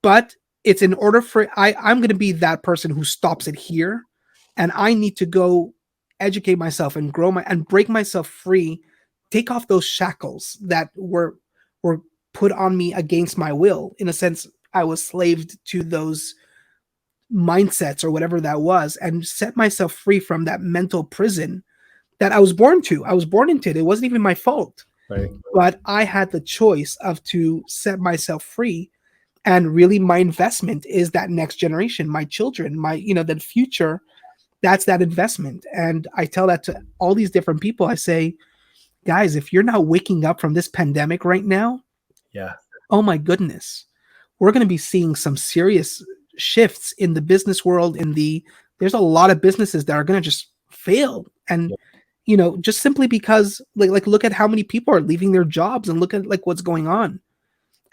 Speaker 1: But it's in order for I'm going to be that person who stops it here, and I need to go educate myself and grow and break myself free, take off those shackles that were put on me against my will. In a sense, I was slaved to those mindsets or whatever that was, and set myself free from that mental prison that I was born to. I was born into it. It wasn't even my fault.
Speaker 2: Right.
Speaker 1: But I had the choice of to set myself free, and really my investment is that next generation, my children, my, the future. That's that investment. And I tell that to all these different people. I say, guys, if you're not waking up from this pandemic right now,
Speaker 2: Yeah.
Speaker 1: oh my goodness, we're going to be seeing some serious shifts in the business world. There's a lot of businesses that are going to just fail. And,
Speaker 2: Yeah.
Speaker 1: just simply because like look at how many people are leaving their jobs, and look at like what's going on.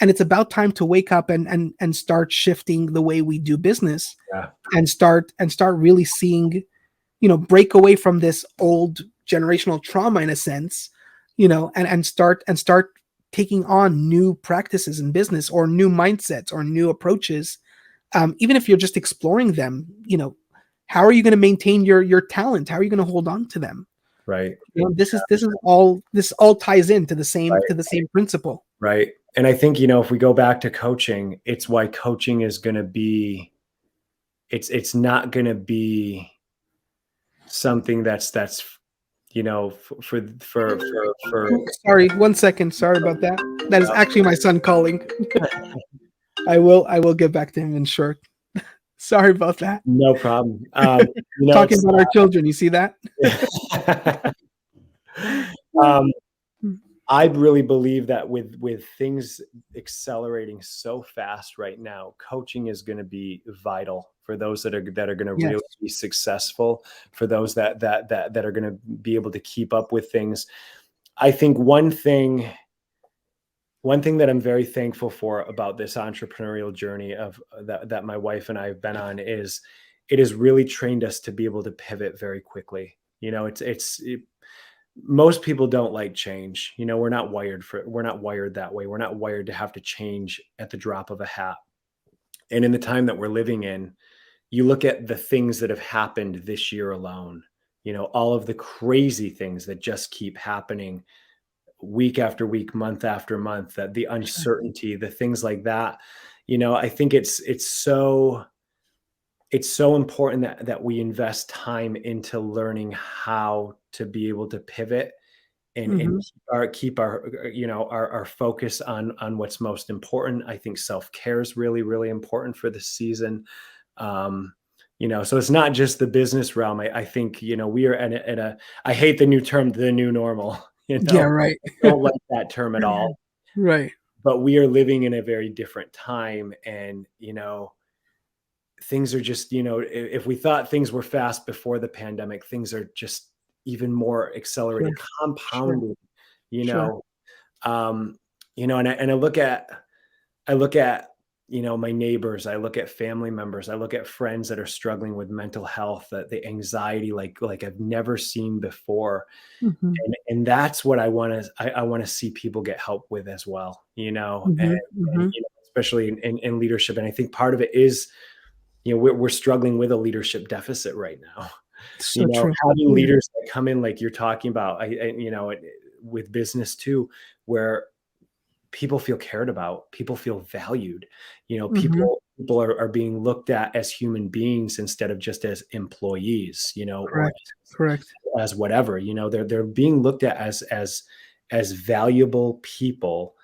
Speaker 1: And it's about time to wake up and start shifting the way we do business,
Speaker 2: Yeah.
Speaker 1: and start really seeing, break away from this old generational trauma in a sense, and start taking on new practices in business, or new mindsets, or new approaches. Even if you're just exploring them, how are you going to maintain your talent? How are you going to hold on to them?
Speaker 2: Right.
Speaker 1: This all ties into the same
Speaker 2: Right.
Speaker 1: principle.
Speaker 2: Right. And I think, if we go back to coaching, it's why coaching is going to be, it's not going to be something that's, for,
Speaker 1: Sorry, 1 second. Sorry about that. That is actually my son calling. I will get back to him in short. Sorry about that.
Speaker 2: no problem.
Speaker 1: Talking
Speaker 2: It's,
Speaker 1: about our children, you see that?
Speaker 2: um, I really believe that with things accelerating so fast right now, coaching is going to be vital for those that are going to
Speaker 1: Yes.
Speaker 2: really be successful, for those that are going to be able to keep up with things. I think one thing that I'm very thankful for about this entrepreneurial journey of that my wife and I have been on is it has really trained us to be able to pivot very quickly. Most people don't like change. We're not wired that way. We're not wired to have to change at the drop of a hat. And in the time that we're living in, you look at the things that have happened this year alone, all of the crazy things that just keep happening week after week, month after month, that the uncertainty, the things like that. I think it's so important that we invest time into learning how to be able to pivot and
Speaker 1: Mm-hmm.
Speaker 2: keep our focus on what's most important. I think self-care is really, really important for this season. So it's not just the business realm. I think, we are I hate the new term, the new normal,
Speaker 1: Yeah, right.
Speaker 2: I don't like that term at all,
Speaker 1: Right.
Speaker 2: but we are living in a very different time. And, things are just, if we thought things were fast before the pandemic, things are just even more
Speaker 1: Sure.
Speaker 2: accelerated,
Speaker 1: Sure.
Speaker 2: compounded, you
Speaker 1: Sure.
Speaker 2: know, and I look at, my neighbors, I look at family members, I look at friends that are struggling with mental health, that the anxiety, like I've never seen before.
Speaker 1: Mm-hmm.
Speaker 2: And that's what I want to see people get help with as well,
Speaker 1: Mm-hmm.
Speaker 2: and
Speaker 1: Mm-hmm.
Speaker 2: especially in leadership. And I think part of it is, we're struggling with a leadership deficit right now.
Speaker 1: So true.
Speaker 2: Having
Speaker 1: Yeah.
Speaker 2: leaders that come in, like you're talking about, with business too, where people feel cared about, people feel valued,
Speaker 1: Mm-hmm.
Speaker 2: people are being looked at as human beings instead of just as employees, or
Speaker 1: Correct. Correct.
Speaker 2: as whatever, they're being looked at as valuable people.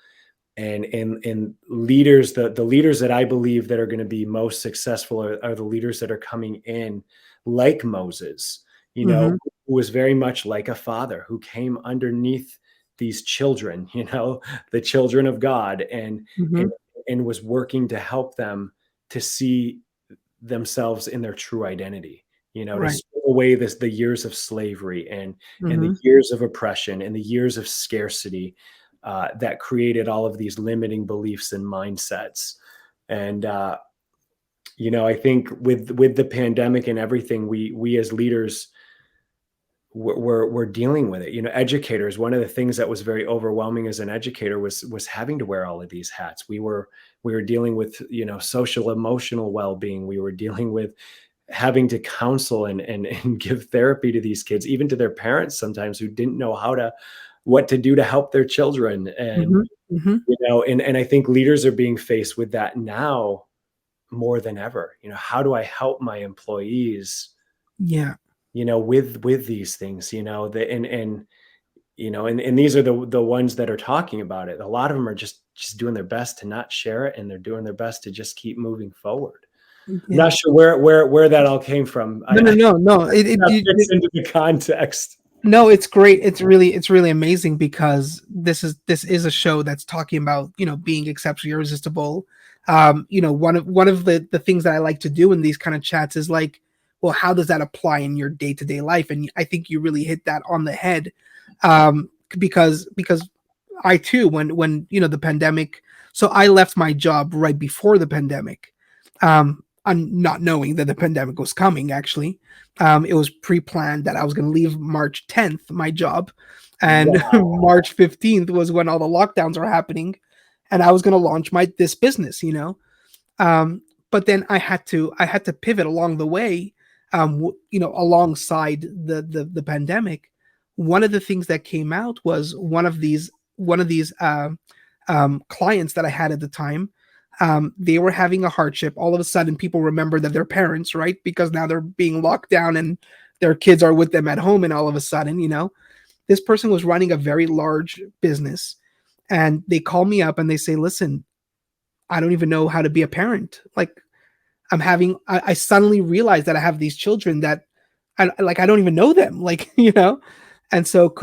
Speaker 2: And leaders, the leaders that I believe that are going to be most successful are the leaders that are coming in like Moses,
Speaker 1: Mm-hmm.
Speaker 2: who was very much like a father, who came underneath these children, the children of God,
Speaker 1: Mm-hmm.
Speaker 2: and and was working to help them to see themselves in their true identity, to
Speaker 1: Right.
Speaker 2: strip away the years of slavery, and the
Speaker 1: Mm-hmm.
Speaker 2: years of oppression, and the years of scarcity, that created all of these limiting beliefs and mindsets. And I think with the pandemic and everything, we as leaders, we're dealing with it. Educators, one of the things that was very overwhelming as an educator was having to wear all of these hats. We were dealing with, social emotional well-being. We were dealing with having to counsel and give therapy to these kids, even to their parents sometimes, who didn't know what to do to help their children. And,
Speaker 1: Mm-hmm. Mm-hmm.
Speaker 2: and I think leaders are being faced with that now more than ever. How do I help my employees,
Speaker 1: Yeah.
Speaker 2: with these things, and and these are the ones that are talking about it. A lot of them are just doing their best to not share it, and they're doing their best to just keep moving forward. I'm
Speaker 1: Yeah.
Speaker 2: not sure where that all came from.
Speaker 1: No, no,
Speaker 2: I
Speaker 1: no, no.
Speaker 2: that fits into the context.
Speaker 1: No, it's great. It's really amazing because this is a show that's talking about, being exceptionally irresistible. One of the things that I like to do in these kind of chats is like, well, how does that apply in your day-to-day life? And I think you really hit that on the head. Because I too, when the pandemic, so I left my job right before the pandemic. I'm not knowing that the pandemic was coming, actually. It was pre-planned that I was going to leave March 10th, my job, and
Speaker 2: Wow.
Speaker 1: March 15th was when all the lockdowns are happening, and I was going to launch my this business. Um, but then I had to pivot along the way, alongside the pandemic. One of the things that came out was one of these clients that I had at the time. They were having a hardship. All of a sudden, people remember that they're parents, right? Because now they're being locked down and their kids are with them at home. And all of a sudden, this person was running a very large business. And they call me up and they say, listen, I don't even know how to be a parent. Like, I suddenly realized that I have these children that I don't even know them. Like, and so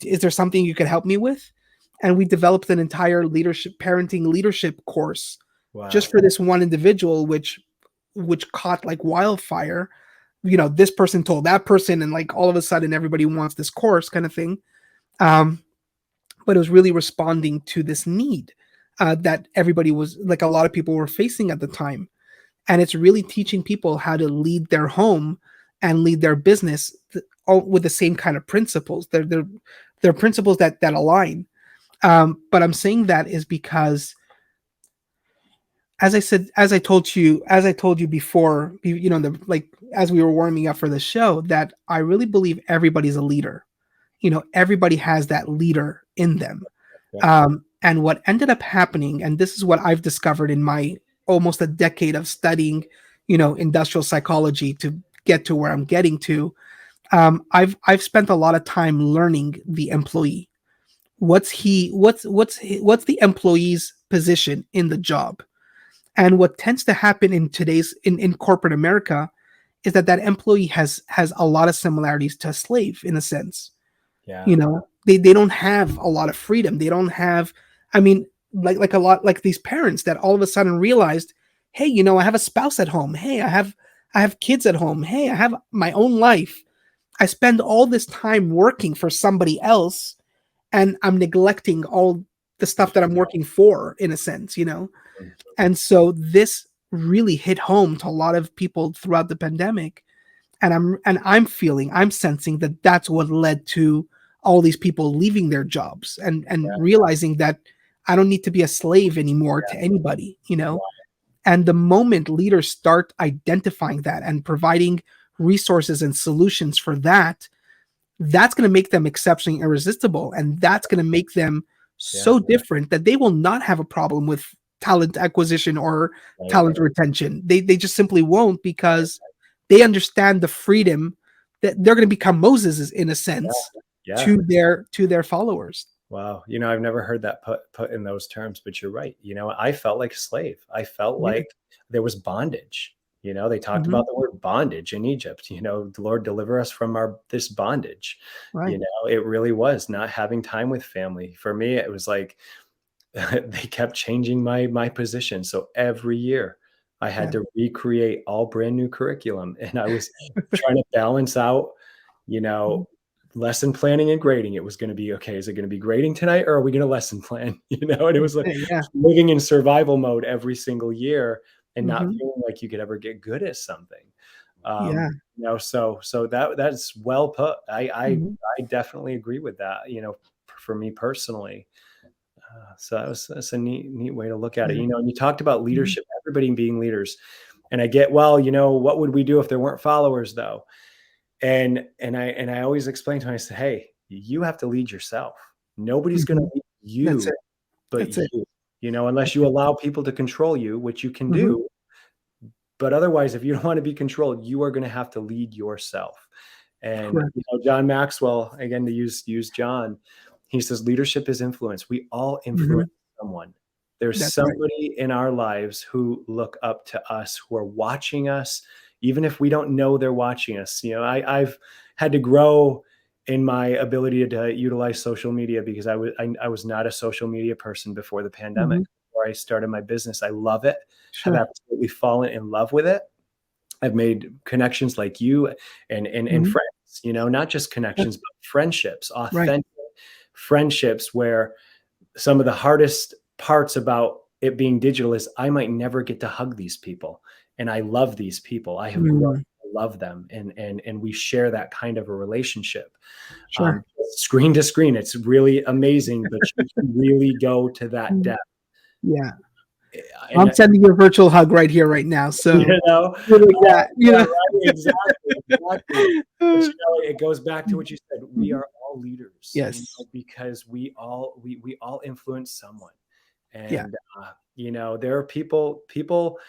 Speaker 1: is there something you could help me with? And we developed an entire parenting leadership course just
Speaker 2: Wow.
Speaker 1: for this one individual, which caught like wildfire. This person told that person, and like all of a sudden everybody wants this course kind of thing. Um, but it was really responding to this need that everybody was like, a lot of people were facing at the time. And it's really teaching people how to lead their home and lead their business all with the same kind of principles. They're principles that align. But I'm saying that is because, as I said, as I told you before, as we were warming up for the show, that I really believe everybody's a leader. Everybody has that leader in them.
Speaker 2: Yeah.
Speaker 1: And what ended up happening, and this is what I've discovered in my almost a decade of studying, industrial psychology to get to where I'm getting to. I've spent a lot of time learning the employee. What's the employee's position in the job? And what tends to happen in corporate America is that employee has a lot of similarities to a slave in a sense.
Speaker 2: Yeah.
Speaker 1: They don't have a lot of freedom. They don't have, I mean, like a lot, like these parents that all of a sudden realized, hey, I have a spouse at home. Hey, I have kids at home. Hey, I have my own life. I spend all this time working for somebody else, and I'm neglecting all the stuff that I'm working for, in a sense. And so this really hit home to a lot of people throughout the pandemic. And I'm sensing that that's what led to all these people leaving their jobs and
Speaker 2: Yeah.
Speaker 1: realizing that I don't need to be a slave anymore to anybody. And the moment leaders start identifying that and providing resources and solutions for that, that's going to make them exceptionally irresistible, and that's going to make them
Speaker 2: Yeah.
Speaker 1: so different that they will not have a problem with talent acquisition or
Speaker 2: Right.
Speaker 1: talent retention. They just simply won't, because they understand the freedom that they're going to become Moses in a sense
Speaker 2: Yeah.
Speaker 1: to their followers.
Speaker 2: Wow. I've never heard that put in those terms, but you're right. I felt like a slave. I felt
Speaker 1: Yeah.
Speaker 2: like there was bondage. They talked
Speaker 1: Hmm.
Speaker 2: about the word bondage in Egypt. The Lord deliver us from this bondage.
Speaker 1: Right.
Speaker 2: It really was not having time with family. For me, it was like they kept changing my position. So every year I had
Speaker 1: Yeah.
Speaker 2: to recreate all brand new curriculum. And I was trying to balance out, you
Speaker 1: Mhm.
Speaker 2: know, lesson planning and grading. It was going to be, okay, is it going to be grading tonight or are we going to lesson plan? And it was like
Speaker 1: Yeah.
Speaker 2: living in survival mode every single year and not
Speaker 1: Hmm.
Speaker 2: feeling like you could ever get good at something.
Speaker 1: Yeah.
Speaker 2: So that's well put.
Speaker 1: Mhm.
Speaker 2: I definitely agree with that, for me personally. So that's a neat way to look at it.
Speaker 1: Yeah.
Speaker 2: And you talked about
Speaker 1: Mhm.
Speaker 2: leadership, everybody being leaders. And I get, well, what would we do if there weren't followers though? And I always explain to him, I said, hey, you have to lead yourself. Nobody's going to
Speaker 1: Mhm.
Speaker 2: lead
Speaker 1: That's
Speaker 2: you
Speaker 1: it.
Speaker 2: but
Speaker 1: That's it.
Speaker 2: you, unless
Speaker 1: That's
Speaker 2: you
Speaker 1: it.
Speaker 2: allow people to control you, which you can
Speaker 1: Mhm.
Speaker 2: do. But otherwise, if you don't want to be controlled, you are going to have to lead yourself. And
Speaker 1: Correct.
Speaker 2: John Maxwell, again, to use John, he says leadership is influence. We all
Speaker 1: Mhm.
Speaker 2: influence someone. There's
Speaker 1: That's right.
Speaker 2: somebody in our lives who look up to us, who are watching us, even if we don't know they're watching us. I've had to grow in my ability to utilize social media because I was not a social media person before the pandemic,
Speaker 1: Mhm.
Speaker 2: before I started my business. I love it, have
Speaker 1: Sure.
Speaker 2: absolutely fallen in love with it. I've made connections like you and
Speaker 1: Mhm.
Speaker 2: friends, not just
Speaker 1: Yeah.
Speaker 2: connections, but friendships,
Speaker 1: Right.
Speaker 2: authentic friendships where some of the hardest parts about it being digital is I might never get to hug these people. And I love these people. I have grown
Speaker 1: Mm.
Speaker 2: to love them. And we share that kind of a relationship.
Speaker 1: Sure.
Speaker 2: Screen to screen, it's really amazing, but you can really go to that
Speaker 1: Mhm.
Speaker 2: depth.
Speaker 1: Yeah.
Speaker 2: And
Speaker 1: I'm sending you a virtual hug right here, right now. So
Speaker 2: you know,
Speaker 1: doing that,
Speaker 2: yeah, right, exactly, exactly. But
Speaker 1: Mhm.
Speaker 2: it goes back to what you said. We
Speaker 1: Mhm.
Speaker 2: are all leaders,
Speaker 1: Yes.
Speaker 2: because we all influence someone.
Speaker 1: Yeah.
Speaker 2: And there are people.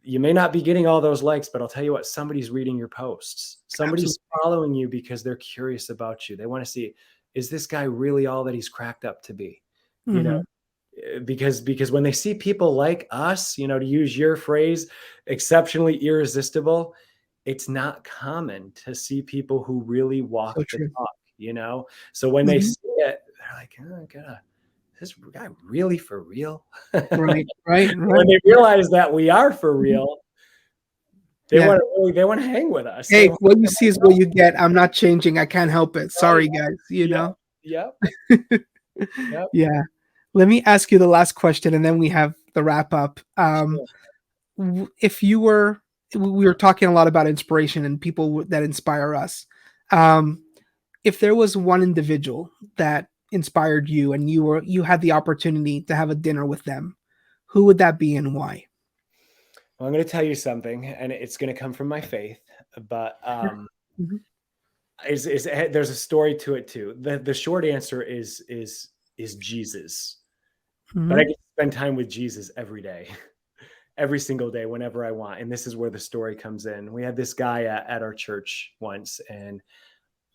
Speaker 2: You may not be getting all those likes, but I'll tell you what, somebody's reading your posts. Somebody's
Speaker 1: Absolutely.
Speaker 2: following you because they're curious about you. They want to see, is this guy really all that he's cracked up to be? You know,
Speaker 1: Mhm.
Speaker 2: because when they see people like us, to use your phrase, exceptionally irresistible, it's not common to see people who really
Speaker 1: So
Speaker 2: walk the
Speaker 1: true.
Speaker 2: talk. So when they
Speaker 1: Mhm.
Speaker 2: see it, they're like, oh god, is this guy really for real?
Speaker 1: Right. Right.
Speaker 2: When
Speaker 1: Right.
Speaker 2: they realize that we are for
Speaker 1: Mhm.
Speaker 2: real,
Speaker 1: Yeah.
Speaker 2: they want to hang with us. They
Speaker 1: Hey,
Speaker 2: want
Speaker 1: what you
Speaker 2: to
Speaker 1: see is
Speaker 2: hang
Speaker 1: what you get. I'm not changing. I can't help it.
Speaker 2: out, right?
Speaker 1: Sorry, guys.
Speaker 2: Yep, yep, yep.
Speaker 1: Yeah. Let me ask you the last question, and then we have the wrap up.
Speaker 2: Sure.
Speaker 1: If you were, we were talking a lot about inspiration and people that inspire us. Um, if there was one individual that inspired you, and you had the opportunity to have a dinner with them, who would that be and why?
Speaker 2: Well, I'm going to tell you something, and it's going to come from my faith, but
Speaker 1: Sure. Mhm.
Speaker 2: there's a story to it too. The short answer is Jesus. But I
Speaker 1: Mhm.
Speaker 2: get to spend time with Jesus every day, every single day, whenever I want. And this is where the story comes in. We had this guy at our church once, and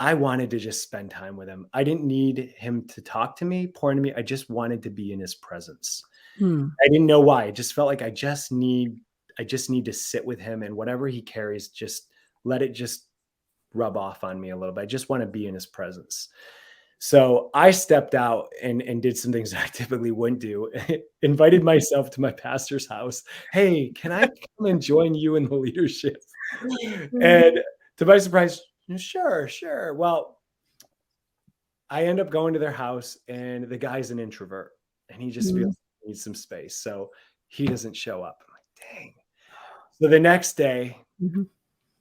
Speaker 2: I wanted to just spend time with him. I didn't need him to talk to me, pour into me. I just wanted to be in his presence.
Speaker 1: Mm.
Speaker 2: I didn't know why. I just felt like I just need to sit with him, and whatever he carries, just let it just rub off on me a little bit. I just want to be in his presence. So I stepped out and did some things that I typically wouldn't do. Invited myself to my pastor's house. Hey, can I come and join you in the leadership?
Speaker 1: Mm.
Speaker 2: And to my surprise, sure, sure. Well, I end up going to their house, and the guy's an introvert, and he just feels
Speaker 1: Mm.
Speaker 2: he needs some space. So he doesn't show up. I'm like, dang. So the next day,
Speaker 1: Mhm.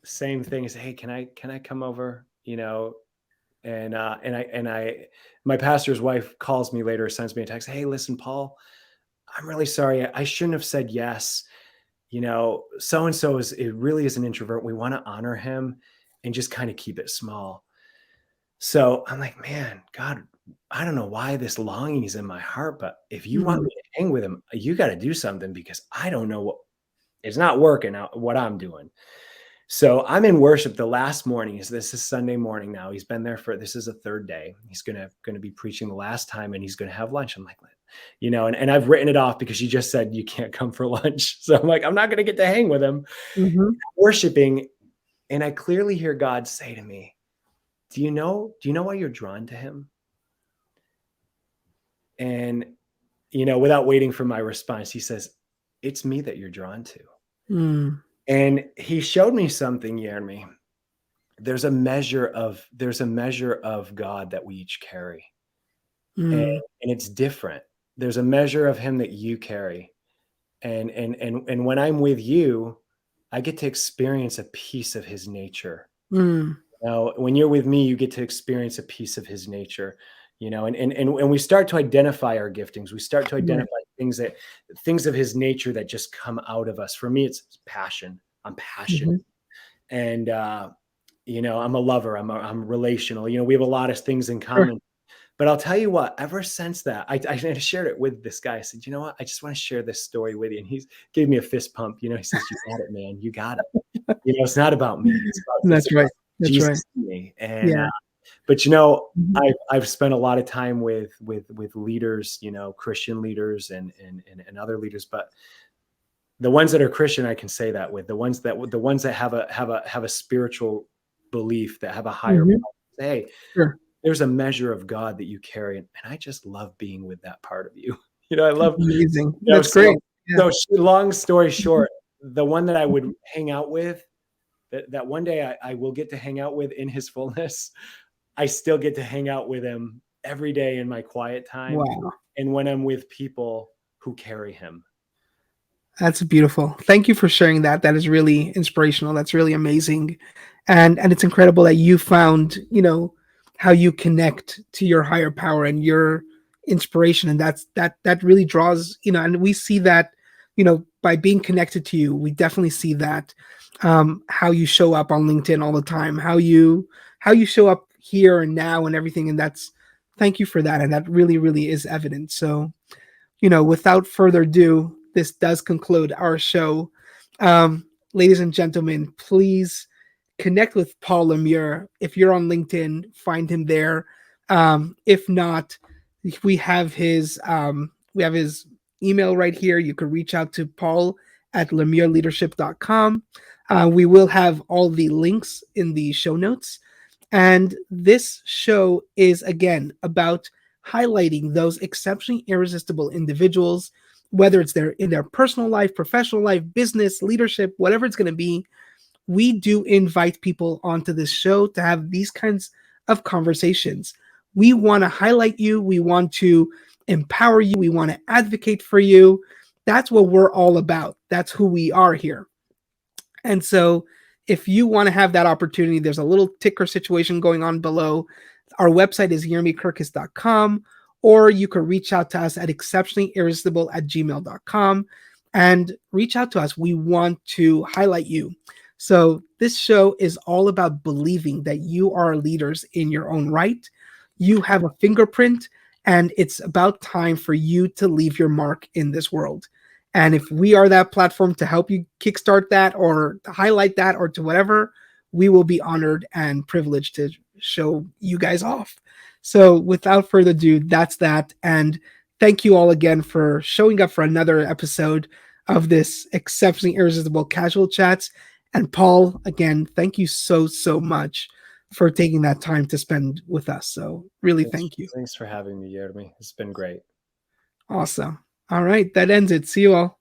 Speaker 2: same thing is, hey, can I come over? And my pastor's wife calls me later, sends me a text. Hey, listen, Paul, I'm really sorry. I shouldn't have said yes. So and so it really is an introvert. We want to honor him and just kind of keep it small. So I'm like, man, God, I don't know why this longing is in my heart, but if you want
Speaker 1: Mm.
Speaker 2: me to hang with him, you got to do something because I don't know it's not working out what I'm doing. So I'm in worship the last morning. This is Sunday morning now. He's been there this is a third day. He's gonna be preaching the last time, and he's gonna have lunch. I'm like, and I've written it off because you just said you can't come for lunch. So I'm like, I'm not gonna get to hang with him.
Speaker 1: Mhm.
Speaker 2: Worshiping, and I clearly hear God say to me, Do you know why you're drawn to him? And without waiting for my response, he says, It's me that you're drawn to.
Speaker 1: Mm.
Speaker 2: And he showed me something, Jeremy. There's a measure of God that we each carry, and,
Speaker 1: Mm.
Speaker 2: and it's different. There's a measure of him that you carry, and when I'm with you, I get to experience a piece of his nature.
Speaker 1: Mm.
Speaker 2: Now, when you're with me, you get to experience a piece of his nature. And we start to identify our giftings. We start to
Speaker 1: Right.
Speaker 2: identify things of his nature that just come out of us. For me, it's passion. I'm passionate,
Speaker 1: Mhm.
Speaker 2: and I'm a lover. I'm relational. We have a lot of things in
Speaker 1: Sure.
Speaker 2: common. But I'll tell you what, ever since that, I shared it with this guy. I said, you know what? I just want to share this story with you. And he gave me a fist pump. He says, you got it, man. You got it. It's not about me. It's
Speaker 1: That's right. That's right.
Speaker 2: Jesus to me. And
Speaker 1: Yeah.
Speaker 2: but you know,
Speaker 1: Mhm.
Speaker 2: I've spent a lot of time with leaders, you know, Christian leaders and other leaders, but the ones that are Christian, I can say that with the ones that have a spiritual belief, that have a higher
Speaker 1: Mhm.
Speaker 2: power. Hey,
Speaker 1: Sure.
Speaker 2: there's a measure of God that you carry, and I just love being with that part of you. You know, I love,
Speaker 1: Amazing.
Speaker 2: you know,
Speaker 1: That's great. Yeah.
Speaker 2: long story
Speaker 1: Mhm.
Speaker 2: short, the one that I would
Speaker 1: Mhm.
Speaker 2: hang out with, that one day I will get to hang out with in his fullness. I still get to hang out with him every day in my quiet time,
Speaker 1: Wow.
Speaker 2: and when I'm with people who carry him.
Speaker 1: That's beautiful. Thank you for sharing that. That is really inspirational. That's really amazing. And it's incredible that you found, how you connect to your higher power and your inspiration. And that really draws, and we see that, by being connected to you, we definitely see that how you show up on LinkedIn all the time, how you show up here and now and everything. And that's thank you for that. And that really, really is evident. So without further ado, this does conclude our show. Ladies and gentlemen, please connect with Paul Lemieux. If you're on LinkedIn, find him there. If not, we have his email right here. You can reach out to Paul at lemieuxleadership.com. We will have all the links in the show notes. And this show is again about highlighting those exceptionally irresistible individuals, whether it's in their personal life, professional life, business, leadership, whatever it's going to be. We do invite people onto this show to have these kinds of conversations. We want to highlight you. We want to empower you. We want to advocate for you. That's what we're all about. That's who we are here. And so, if you want to have that opportunity, there's a little ticker situation going on below. Our website is yermykirkus.com, or you can reach out to us at exceptionallyirresistible@gmail.com and reach out to us. We want to highlight you. So, this show is all about believing that you are leaders in your own right. You have a fingerprint, and it's about time for you to leave your mark in this world. And if we are that platform to help you kickstart that or to highlight that or to whatever, we will be honored and privileged to show you guys off. So without further ado, that's that. And thank you all again for showing up for another episode of this exceptionally irresistible casual chats. And Paul, again, thank you so, so much for taking that time to spend with us. So really thank you.
Speaker 2: Thanks for having me, Jeremy. It's been great.
Speaker 1: Awesome. All right. That ends it. See you all.